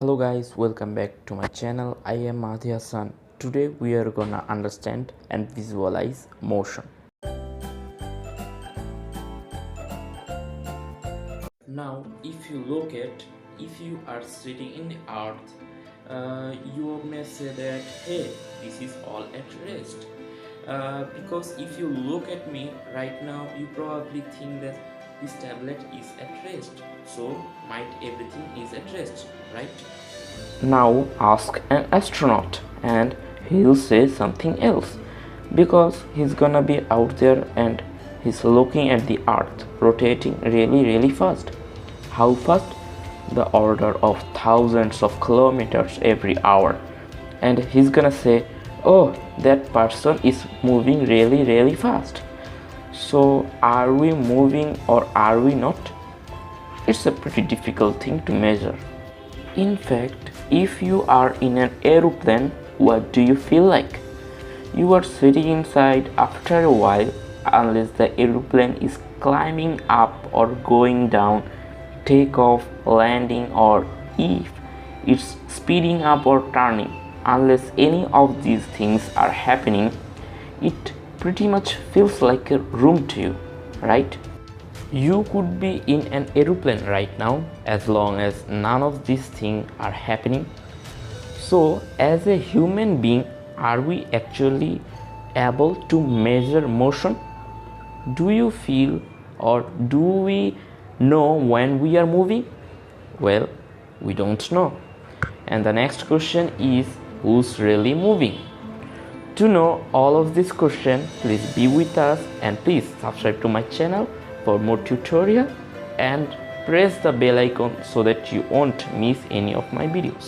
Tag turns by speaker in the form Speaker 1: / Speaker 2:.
Speaker 1: Hello guys, welcome back to my channel. I am Mahdi Hassan. Today we are gonna understand and visualize motion. Now if you are sitting in the earth, you may say that hey, this is all at rest. Because if you look at me right now, you probably think that this tablet is at rest, so might everything is at rest, right? Now ask an astronaut and he'll say something else, because he's gonna be out there and he's looking at the earth rotating really fast. How fast? The order of thousands of kilometers every hour. And he's gonna say, oh, that person is moving really fast. So are we moving or are we not? It's a pretty difficult thing to measure. In fact, if you are in an aeroplane, what do you feel like? You are sitting inside after a while, unless the aeroplane is climbing up or going down, take off, landing, or if it's speeding up or turning. Unless any of these things are happening, it pretty much feels like a room to you, right? You could be in an aeroplane right now as long as none of these things are happening. So as a human being, are we actually able to measure motion? Do you feel or do we know when we are moving? Well, we don't know. And the next question is, who's really moving? To know all of these questions, please be with us and please subscribe to my channel for more tutorial and press the bell icon so that you won't miss any of my videos.